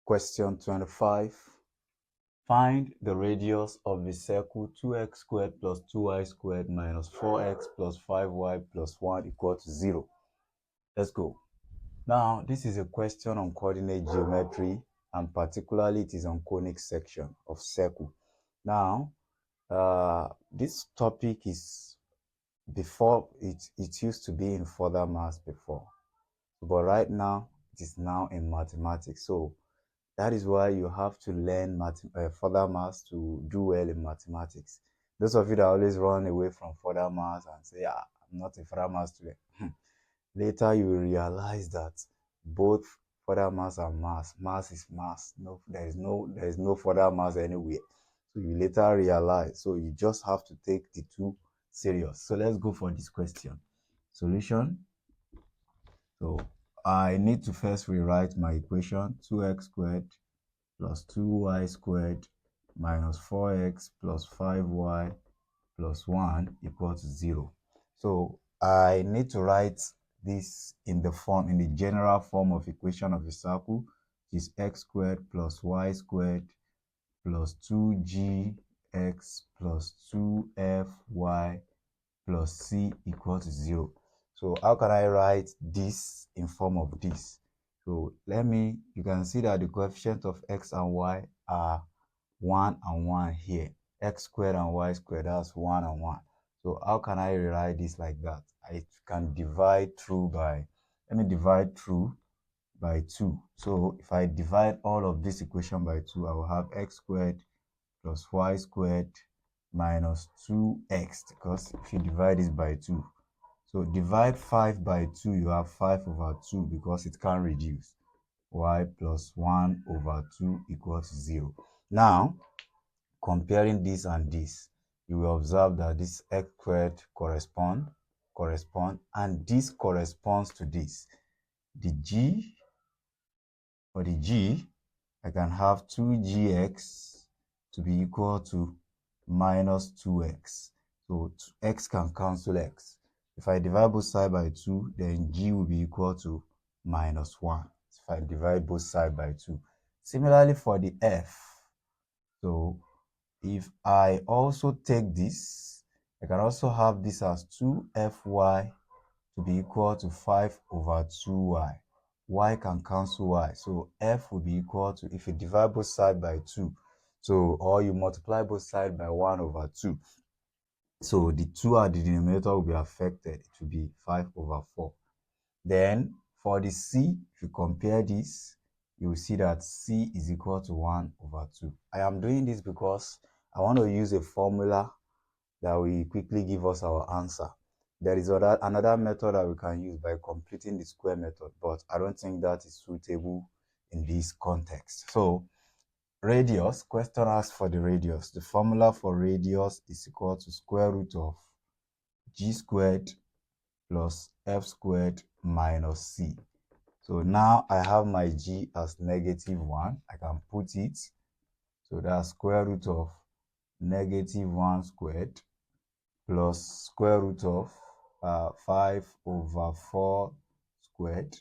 Question 25. Find the radius of the circle 2x squared plus 2y squared minus 4x plus 5y plus 1 equal to 0. Let's go. Now, this is a question on coordinate geometry, and particularly it is on conic section of circle. Now, this topic is before it used to be in further maths before, but right now it is now in mathematics. So that is why you have to learn further maths to do well in mathematics. Those of you that always run away from further maths and say, I'm not a further maths student, later you will realize that both further maths and maths is maths. No, there is no further maths anywhere. So you later realize. So you just have to take the two serious. So let's go for this question. Solution. So I need to first rewrite my equation. 2x squared plus 2y squared minus 4x plus 5y plus 1 equals 0. So I need to write this in the general form of equation of a circle, which is x squared plus y squared plus 2gx plus 2fy plus c equals 0. So how can I write this in form of this? So you can see that the coefficient of x and y are 1 and 1 here. X squared and y squared, that's 1 and 1. So how can I rewrite this like that? I can divide through by, let me divide through by 2. So if I divide all of this equation by 2, I will have x squared plus y squared minus 2x, because if you divide this by 2, so divide 5 by 2, you have 5 over 2 because it can reduce. Y plus 1 over 2 equals 0. Now, comparing this and this, you will observe that this x squared correspond, and this corresponds to this. For the g, I can have 2gx to be equal to minus 2x. So x can cancel x. If I divide both sides by 2, then g will be equal to minus 1. If I divide both sides by 2. Similarly for the f, so if I also take this, I can also have this as 2fy to be equal to 5 over 2y. Y can cancel y, so f will be equal to, if you divide both sides by 2, so or you multiply both sides by 1 over 2, so the 2 at the denominator will be affected. It will be 5 over 4. Then for the c, if you compare this, you will see that c is equal to 1 over 2. I am doing this because I want to use a formula that will quickly give us our answer. There is another method that we can use by completing the square method, but I don't think that is suitable in this context. So radius, question asks for the radius. The formula for radius is equal to square root of g squared plus f squared minus c. So now I have my g as -1. I can put it. So that's square root of -1 squared plus square root of 5 over 4 squared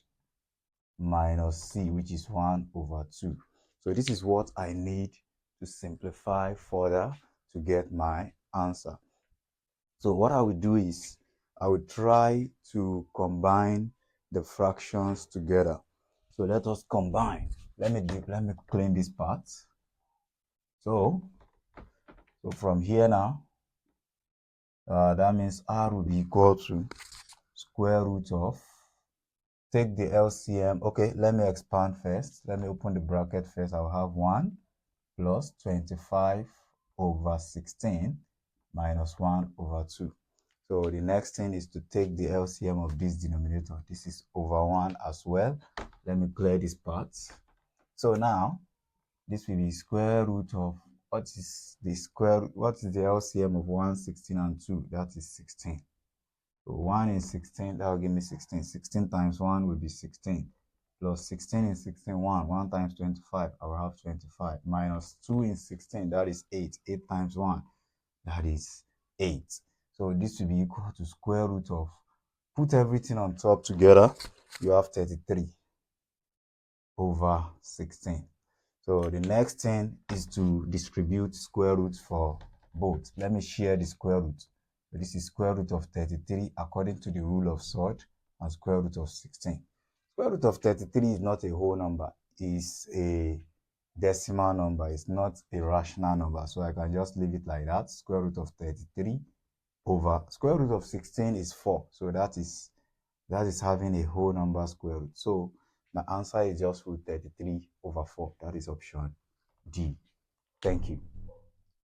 minus c, which is 1 over 2. So this is what I need to simplify further to get my answer. So what I will do is I will try to combine the fractions together. So let us combine. Let me clean this part. So from here now, that means r will be equal to square root of, take the LCM. Okay, let me expand first. Let me open the bracket first. I'll have 1 plus 25 over 16 minus 1 over 2. So the next thing is to take the LCM of this denominator. This is over 1 as well. Let me clear this part. So now, this will be square root of, what is the LCM of 1, 16, and 2? That is 16. So 1 is 16, that will give me 16. 16 times 1 will be 16. Plus 16 is 16, 1. 1 times 25, I will have 25. Minus 2 is 16, that is 8. 8 times 1, that is 8. So this will be equal to square root of, put everything on top together, you have 33 over 16. So the next thing is to distribute square root for both. Let me share the square root. So this is square root of 33 according to the rule of third and square root of 16. Square root of 33 is not a whole number. It's a decimal number. It's not a rational number. So I can just leave it like that. Square root of 33 over square root of 16 is 4. So that is having a whole number square root. So my answer is just root 33 over 4. That is option D. Thank you.